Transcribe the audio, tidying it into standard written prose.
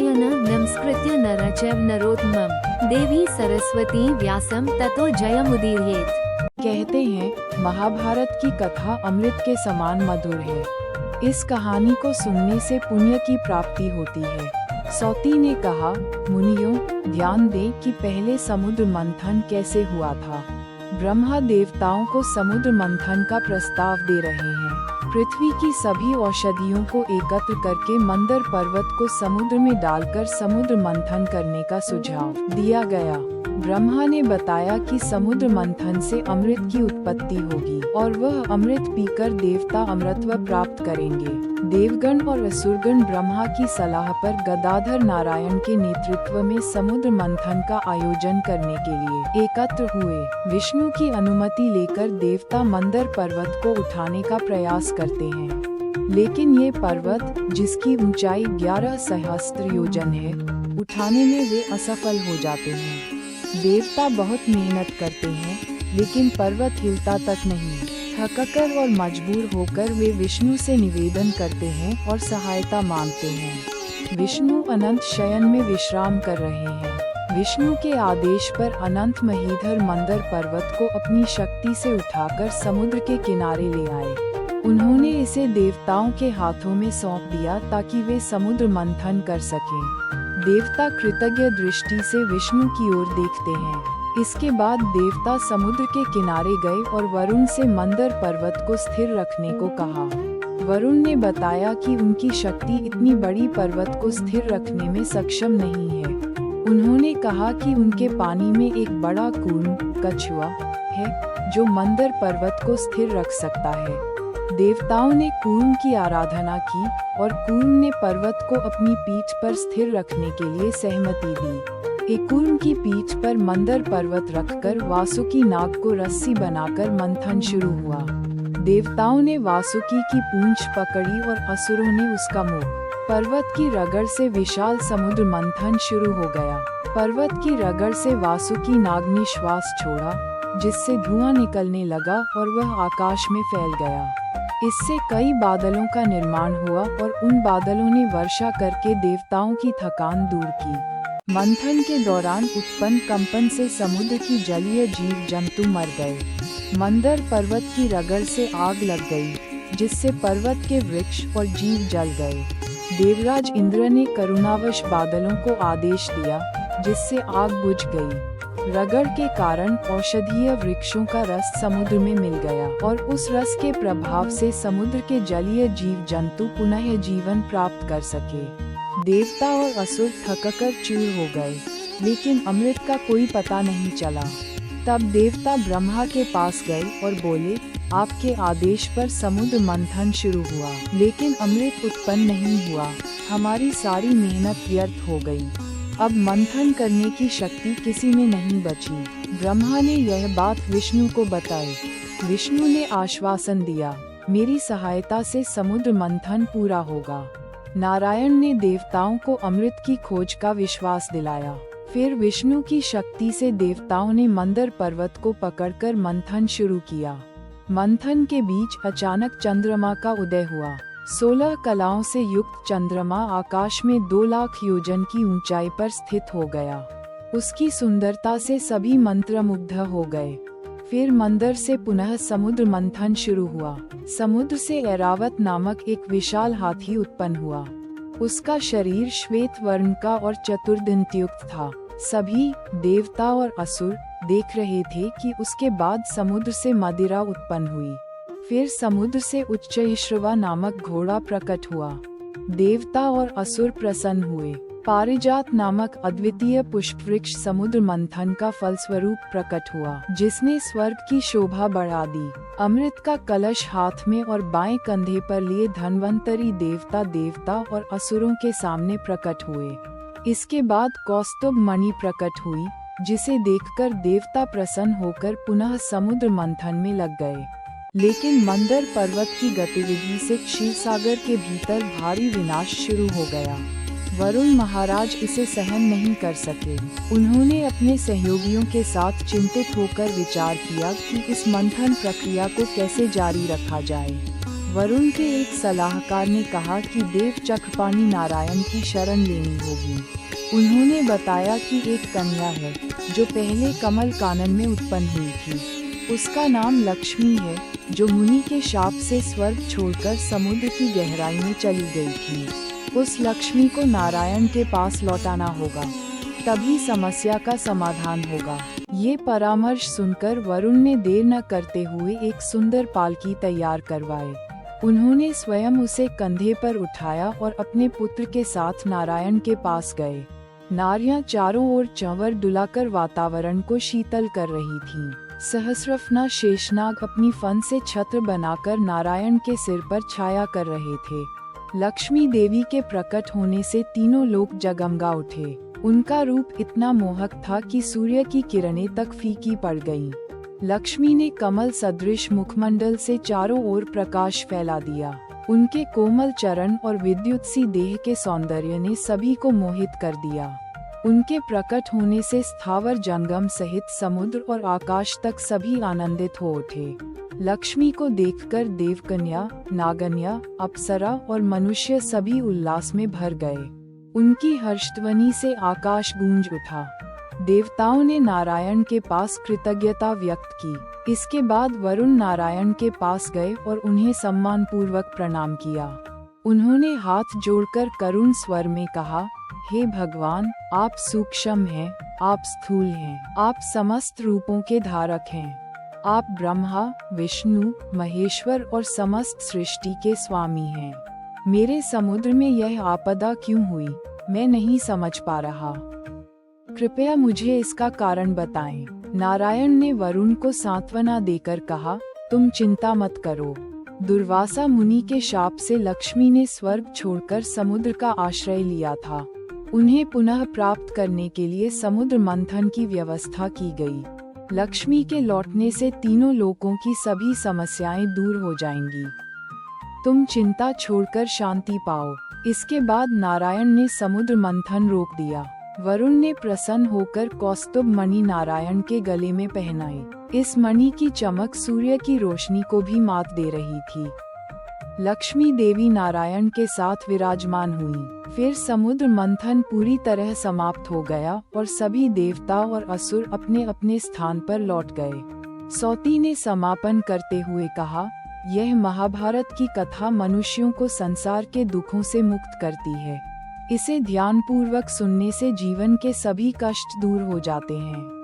नारायण नमस्कृत्य नरं चैव नरोत्तमं देवी सरस्वती व्यासं ततो जयमुदीरयेत्। कहते हैं महाभारत की कथा अमृत के समान मधुर है। इस कहानी को सुनने से पुण्य की प्राप्ति होती है। सौती ने कहा, मुनियों, ध्यान दें कि पहले समुद्र मंथन कैसे हुआ था। ब्रह्मा देवताओं को समुद्र मंथन का प्रस्ताव दे रहे हैं। पृथ्वी की सभी औषधियों को एकत्र करके मंदर पर्वत को समुद्र में डालकर समुद्र मंथन करने का सुझाव दिया गया। ब्रह्मा ने बताया कि समुद्र मंथन से अमृत की उत्पत्ति होगी और वह अमृत पीकर देवता अमृतत्व प्राप्त करेंगे। देवगण और असुरगण ब्रह्मा की सलाह पर गदाधर नारायण के नेतृत्व में समुद्र मंथन का आयोजन करने के लिए एकत्र हुए। विष्णु की अनुमति लेकर देवता मंदर पर्वत को उठाने का प्रयास करते हैं, लेकिन ये पर्वत, जिसकी ऊंचाई 11 सहस्त्र योजन है, उठाने में वे असफल हो जाते हैं। देवता बहुत मेहनत करते हैं, लेकिन पर्वत हिलता तक नहीं। थककर और मजबूर होकर वे विष्णु से निवेदन करते हैं और सहायता मांगते हैं। विष्णु अनंत शयन में विश्राम कर रहे हैं। विष्णु के आदेश पर अनंत महीधर मंदर पर्वत को अपनी शक्ति से उठाकर समुद्र के किनारे ले आए। उन्होंने इसे देवताओं के हाथों में सौंप दिया ताकि वे समुद्र मंथन कर सकें। देवता कृतज्ञ दृष्टि से विष्णु की ओर देखते हैं। इसके बाद देवता समुद्र के किनारे गए और वरुण से मंदर पर्वत को स्थिर रखने को कहा। वरुण ने बताया कि उनकी शक्ति इतनी बड़ी पर्वत को स्थिर रखने में सक्षम नहीं है। उन्होंने कहा कि उनके पानी में एक बड़ा कूर्म, कछुआ, है जो मंदर पर्वत को स्थिर रख सकता है। देवताओं ने कूर्म की आराधना की और कूर्म ने पर्वत को अपनी पीठ पर स्थिर रखने के लिए सहमति दी। कूर्म की पीठ पर मंदर पर्वत रखकर वासुकी नाग को रस्सी बनाकर मंथन शुरू हुआ। देवताओं ने वासुकी की पूंछ पकड़ी और असुरों ने उसका मुख। पर्वत की रगड़ से विशाल समुद्र मंथन शुरू हो गया। पर्वत की रगड़ से वासुकी नाग ने श्वास छोड़ा, जिससे धुआं निकलने लगा और वह आकाश में फैल गया। इससे कई बादलों का निर्माण हुआ और उन बादलों ने वर्षा करके देवताओं की थकान दूर की। मंथन के दौरान उत्पन्न कंपन से समुद्र की जलीय जीव जंतु मर गए। मंदर पर्वत की रगड़ से आग लग गई, जिससे पर्वत के वृक्ष और जीव जल गए। देवराज इंद्र ने करुणावश बादलों को आदेश दिया, जिससे आग बुझ गई। रगड़ के कारण औषधीय वृक्षों का रस समुद्र में मिल गया और उस रस के प्रभाव से समुद्र के जलीय जीव जंतु पुनः जीवन प्राप्त कर सके। देवता और असुर थककर चूर हो गए, लेकिन अमृत का कोई पता नहीं चला। तब देवता ब्रह्मा के पास गए और बोले, आपके आदेश पर समुद्र मंथन शुरू हुआ, लेकिन अमृत उत्पन्न नहीं हुआ। हमारी सारी मेहनत व्यर्थ हो गई। अब मंथन करने की शक्ति किसी में नहीं बची। ब्रह्मा ने यह बात विष्णु को बताई। विष्णु ने आश्वासन दिया, मेरी सहायता से समुद्र मंथन पूरा होगा। नारायण ने देवताओं को अमृत की खोज का विश्वास दिलाया। फिर विष्णु की शक्ति से देवताओं ने मंदर पर्वत को पकड़कर मंथन शुरू किया। मंथन के बीच अचानक चंद्रमा का उदय हुआ। 16 कलाओं से युक्त चंद्रमा आकाश में 2 लाख योजन की ऊंचाई पर स्थित हो गया। उसकी सुंदरता से सभी मंत्रमुग्ध हो गए। फिर मंदर से पुनः समुद्र मंथन शुरू हुआ। समुद्र से ऐरावत नामक एक विशाल हाथी उत्पन्न हुआ। उसका शरीर श्वेत वर्ण का और चतुर्दंतयुक्त था। सभी देवता और असुर देख रहे थे कि उसके बाद समुद्र से मदिरा उत्पन्न हुई। फिर समुद्र से उच्चैश्रवा नामक घोड़ा प्रकट हुआ। देवता और असुर प्रसन्न हुए। पारिजात नामक अद्वितीय पुष्प वृक्ष समुद्र मंथन का फलस्वरूप प्रकट हुआ, जिसने स्वर्ग की शोभा बढ़ा दी। अमृत का कलश हाथ में और बाएं कंधे पर लिए धन्वंतरी देवता और असुरों के सामने प्रकट हुए। इसके बाद कौस्तुभ मणि प्रकट हुई, जिसे देखकर देवता प्रसन्न होकर पुनः समुद्र मंथन में लग गए। लेकिन मंदर पर्वत की गतिविधि से क्षीरसागर के भीतर भारी विनाश शुरू हो गया। वरुण महाराज इसे सहन नहीं कर सके। उन्होंने अपने सहयोगियों के साथ चिंतित होकर विचार किया कि इस मंथन प्रक्रिया को कैसे जारी रखा जाए। वरुण के एक सलाहकार ने कहा कि देव चक्रपाणी नारायण की शरण लेनी होगी। उन्होंने बताया कि एक कन्या है जो पहले कमल कानन में उत्पन्न हुई थी। उसका नाम लक्ष्मी है, जो मुनि के शाप से स्वर्ग छोड़कर समुद्र की गहराई में चली गई थी। उस लक्ष्मी को नारायण के पास लौटाना होगा, तभी समस्या का समाधान होगा। ये परामर्श सुनकर वरुण ने देर न करते हुए एक सुंदर पालकी तैयार करवाए। उन्होंने स्वयं उसे कंधे पर उठाया और अपने पुत्र के साथ नारायण के पास गए। नारियां चारों ओर चंवर डुलाकर वातावरण को शीतल कर रही थीं। सहस्रफना शेषनाग अपनी फन से छत्र बनाकर नारायण के सिर पर छाया कर रहे थे। लक्ष्मी देवी के प्रकट होने से तीनों लोग जगमगा उठे। उनका रूप इतना मोहक था कि सूर्य की किरणें तक फीकी पड़ गईं। लक्ष्मी ने कमल सदृश मुखमंडल से चारों ओर प्रकाश फैला दिया। उनके कोमल चरण और विद्युत सी देह के सौंदर्य ने सभी को मोहित कर दिया। उनके प्रकट होने से स्थावर जंगम सहित समुद्र और आकाश तक सभी आनंदित हो उठे। लक्ष्मी को देखकर देवकन्या, नागन्या, अप्सरा और मनुष्य सभी उल्लास में भर गए। उनकी हर्षध्वनि से आकाश गूंज उठा। देवताओं ने नारायण के पास कृतज्ञता व्यक्त की। इसके बाद वरुण नारायण के पास गए और उन्हें सम्मान पूर्वक प्रणाम किया। उन्होंने हाथ जोड़कर करुण स्वर में कहा, हे भगवान, आप सूक्ष्म हैं, आप स्थूल हैं, आप समस्त रूपों के धारक हैं। आप ब्रह्मा, विष्णु, महेश्वर और समस्त सृष्टि के स्वामी हैं। मेरे समुद्र में यह आपदा क्यों हुई, मैं नहीं समझ पा रहा। कृपया मुझे इसका कारण बताएं। नारायण ने वरुण को सांत्वना देकर कहा, तुम चिंता मत करो। दुर्वासा मुनि के शाप से लक्ष्मी ने स्वर्ग छोड़कर समुद्र का आश्रय लिया था। उन्हें पुनः प्राप्त करने के लिए समुद्र मंथन की व्यवस्था की गई। लक्ष्मी के लौटने से तीनों लोकों की सभी समस्याएं दूर हो जाएंगी। तुम चिंता छोड़कर शांति पाओ। इसके बाद नारायण ने समुद्र मंथन रोक दिया। वरुण ने प्रसन्न होकर कौस्तुभ मणि नारायण के गले में पहनाई। इस मणि की चमक सूर्य की रोशनी को भी मात दे रही थी। लक्ष्मी देवी नारायण के साथ विराजमान हुई। फिर समुद्र मंथन पूरी तरह समाप्त हो गया और सभी देवता और असुर अपने अपने स्थान पर लौट गए। सौती ने समापन करते हुए कहा, यह महाभारत की कथा मनुष्यों को संसार के दुखों से मुक्त करती है। इसे ध्यानपूर्वक सुनने से जीवन के सभी कष्ट दूर हो जाते हैं।